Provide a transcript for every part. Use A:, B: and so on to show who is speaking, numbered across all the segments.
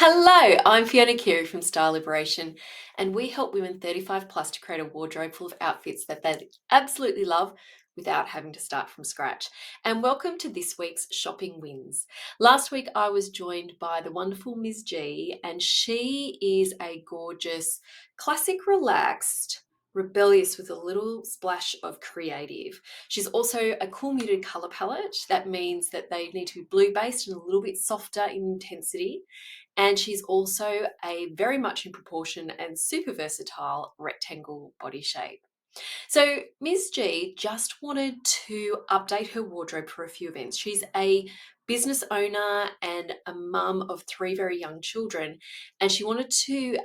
A: Hello, I'm Fiona Keary from Style Liberation, and we help women 35 plus to create a wardrobe full of outfits that they absolutely love without having to start from scratch. And welcome to this week's Shopping Wins. Last week I was joined by the wonderful Ms. G, and she is a gorgeous, classic, relaxed, rebellious with a little splash of creative. She's also a cool muted color palette. That means that they need to be blue based and a little bit softer in intensity. And she's also a very much in proportion and super versatile rectangle body shape. So Ms. G just wanted to update her wardrobe for a few events. She's a business owner and a mum of three very young children, and she wanted to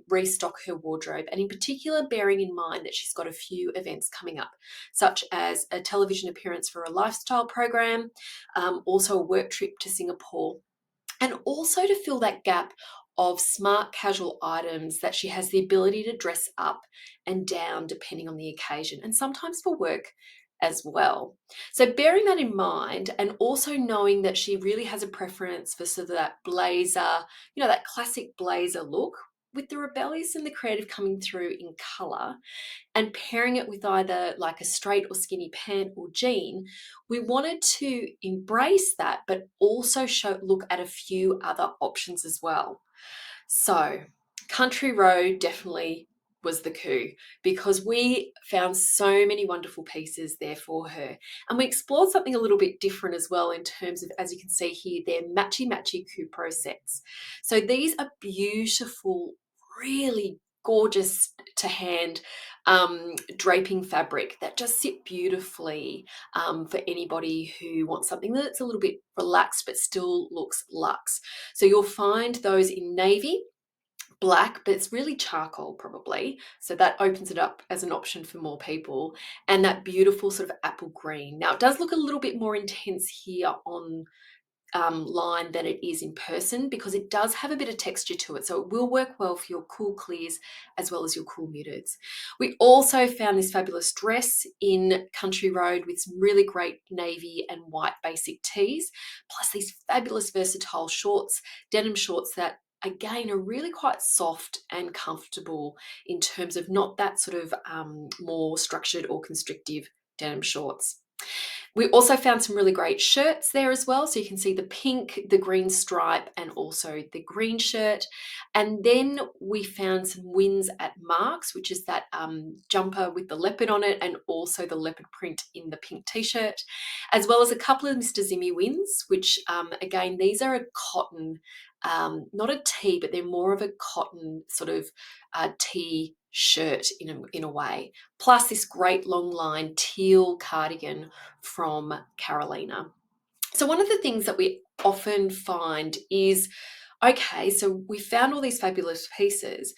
A: restock her wardrobe, and in particular bearing in mind that she's got a few events coming up, such as a television appearance for a lifestyle program, also a work trip to Singapore, and also to fill that gap of smart casual items that she has the ability to dress up and down depending on the occasion, and sometimes for work as well. So bearing that in mind, and also knowing that she really has a preference for sort of that blazer, that classic blazer look, with the rebellious and the creative coming through in color, and pairing it with either like a straight or skinny pant or jean, we wanted to embrace that, but also look at a few other options as well. So Country Road definitely was the coup, because we found so many wonderful pieces there for her. And we explored something a little bit different as well in terms of, as you can see here, they're matchy-matchy Cupro sets. So these are beautiful, really gorgeous to hand draping fabric that just sit beautifully for anybody who wants something that's a little bit relaxed but still looks luxe. So you'll find those in navy, black, but it's really charcoal probably. So that opens it up as an option for more people. And that beautiful sort of apple green. Now it does look a little bit more intense here on line than it is in person, because it does have a bit of texture to it. So it will work well for your cool clears as well as your cool muteds. We also found this fabulous dress in Country Road with some really great navy and white basic tees, plus these fabulous versatile shorts, denim shorts that again are really quite soft and comfortable in terms of not that sort of more structured or constrictive denim shorts. We also found some really great shirts there as well. So you can see the pink, the green stripe, and also the green shirt. And then we found some wins at Marcs, which is that jumper with the leopard on it, and also the leopard print in the pink t-shirt, as well as a couple of Mister Zimi wins, which again, these are a cotton, not a tee, but they're more of a cotton sort of tee shirt in a way, plus this great long line teal cardigan from Carolina. So one of the things that we often find is, okay, so we found all these fabulous pieces,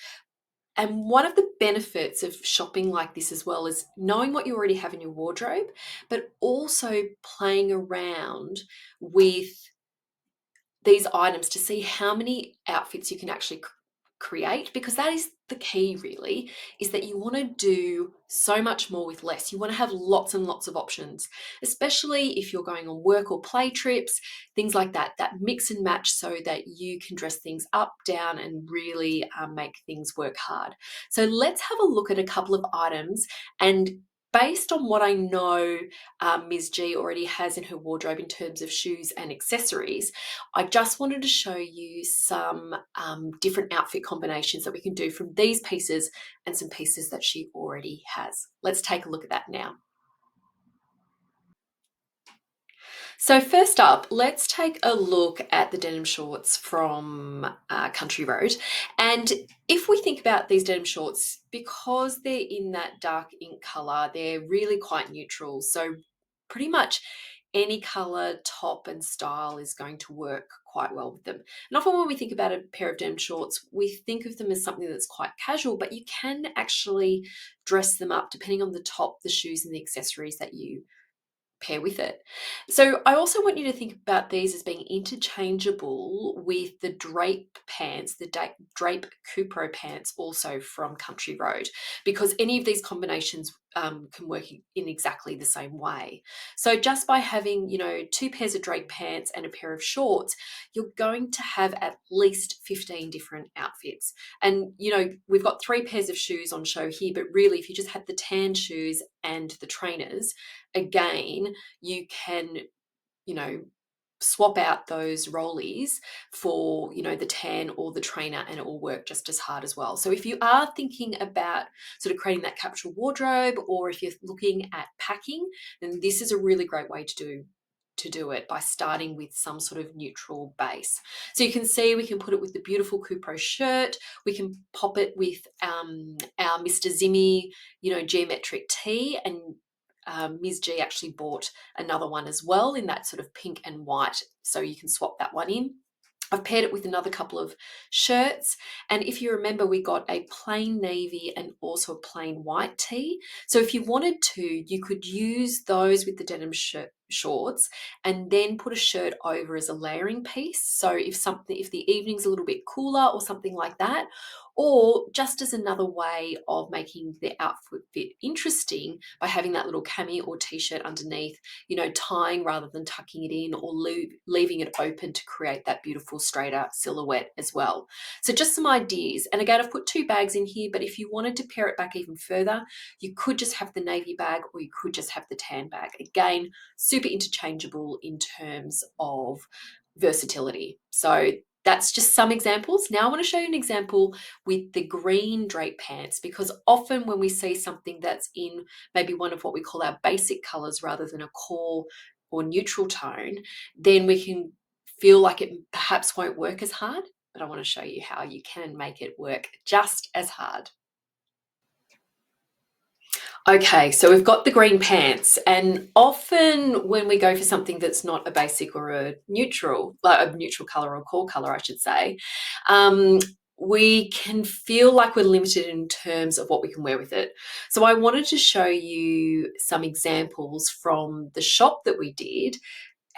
A: and one of the benefits of shopping like this as well is knowing what you already have in your wardrobe, but also playing around with these items to see how many outfits you can actually create, because that is the key really, is that you want to do so much more with less. You want to have lots and lots of options, especially if you're going on work or play trips, things like that, that mix and match so that you can dress things up, down, and really make things work hard. So let's have a look at a couple of items, and based on what I know Ms. G already has in her wardrobe in terms of shoes and accessories, I just wanted to show you some different outfit combinations that we can do from these pieces and some pieces that she already has. Let's take a look at that now. So first up, let's take a look at the denim shorts from Country Road. And if we think about these denim shorts, because they're in that dark ink color, they're really quite neutral. So pretty much any color, top, and style is going to work quite well with them. And often when we think about a pair of denim shorts, we think of them as something that's quite casual, but you can actually dress them up depending on the top, the shoes, and the accessories that you pair with it. So I also want you to think about these as being interchangeable with the drape pants, the drape Cupro pants, also from Country Road, because any of these combinations can work in exactly the same way. So just by having, 2 pairs of draped pants and a pair of shorts, you're going to have at least 15 different outfits. And, we've got 3 pairs of shoes on show here, but really if you just had the tan shoes and the trainers, again, you can, you know, swap out those rollies for the tan or the trainer, and it will work just as hard as well. So if you are thinking about sort of creating that capsule wardrobe, or if you're looking at packing, then this is a really great way to do it, by starting with some sort of neutral base. So you can see we can put it with the beautiful Cupro shirt. We can pop it with our Mister Zimi, geometric tee, and Ms. G actually bought another one as well in that sort of pink and white, so you can swap that one in. I've paired it with another couple of shirts, and if you remember, we got a plain navy and also a plain white tee. So if you wanted to, you could use those with the denim shorts and then put a shirt over as a layering piece. So if the evening's a little bit cooler or something like that, or just as another way of making the outfit fit interesting by having that little cami or t-shirt underneath, tying rather than tucking it in, or leaving it open to create that beautiful straighter silhouette as well. So just some ideas. And again, I've put 2 bags in here, but if you wanted to pare it back even further, you could just have the navy bag, or you could just have the tan bag. Again, super interchangeable in terms of versatility. So that's just some examples. Now I want to show you an example with the green drape pants, because often when we see something that's in maybe one of what we call our basic colors rather than a core or neutral tone, then we can feel like it perhaps won't work as hard. But I want to show you how you can make it work just as hard. Okay, so we've got the green pants, and often when we go for something that's not a basic or a neutral, like a neutral color or core color, I should say, we can feel like we're limited in terms of what we can wear with it. So I wanted to show you some examples from the shop that we did,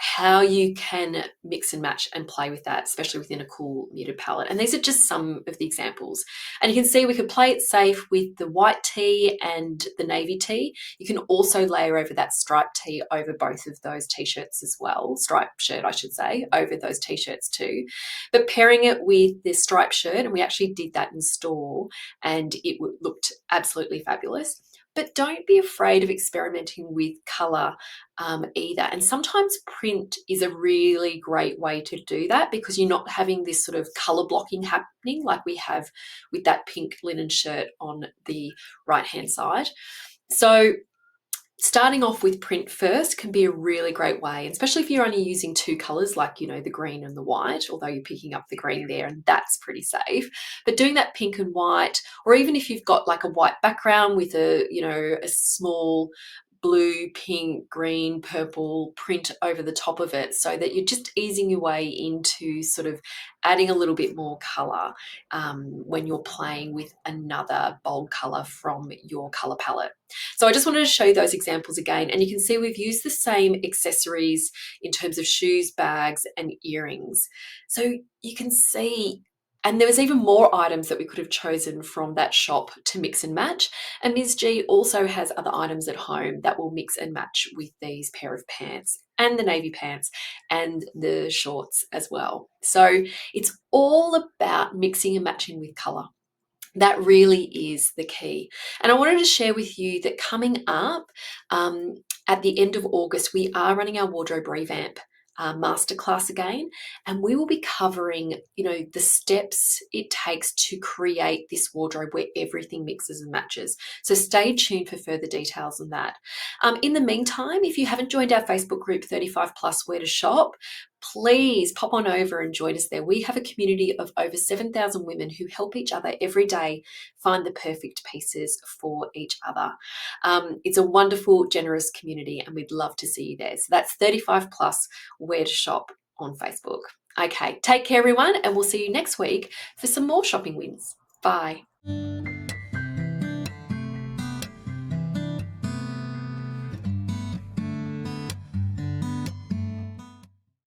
A: how you can mix and match and play with that, especially within a cool muted palette. And these are just some of the examples. And you can see we could play it safe with the white tee and the navy tee. You can also layer over that striped tee over both of those t-shirts as well, striped shirt, I should say, over those t-shirts too. But pairing it with this striped shirt, and we actually did that in store, and it looked absolutely fabulous. But don't be afraid of experimenting with color either. And sometimes print is a really great way to do that, because you're not having this sort of color blocking happening like we have with that pink linen shirt on the right hand side. So starting off with print first can be a really great way, especially if you're only using 2 colors, like, the green and the white, although you're picking up the green there, and that's pretty safe. But doing that pink and white, or even if you've got like a white background with a small blue, pink, green, purple print over the top of it, so that you're just easing your way into sort of adding a little bit more color when you're playing with another bold color from your color palette. So I just wanted to show you those examples again, and you can see we've used the same accessories in terms of shoes, bags, and earrings. So you can see, and there was even more items that we could have chosen from that shop to mix and match. And Ms. G also has other items at home that will mix and match with these pair of pants, and the navy pants and the shorts as well. So it's all about mixing and matching with color. That really is the key. And I wanted to share with you that coming up at the end of August, we are running our wardrobe revamp masterclass again, and we will be covering the steps it takes to create this wardrobe where everything mixes and matches. So stay tuned for further details on that. In the meantime, if you haven't joined our Facebook group 35 plus where to shop, please pop on over and join us there. We have a community of over 7,000 women who help each other every day find the perfect pieces for each other. It's a wonderful, generous community, and we'd love to see you there. So that's 35 plus where to shop on Facebook. Okay, take care everyone, and we'll see you next week for some more shopping wins. Bye.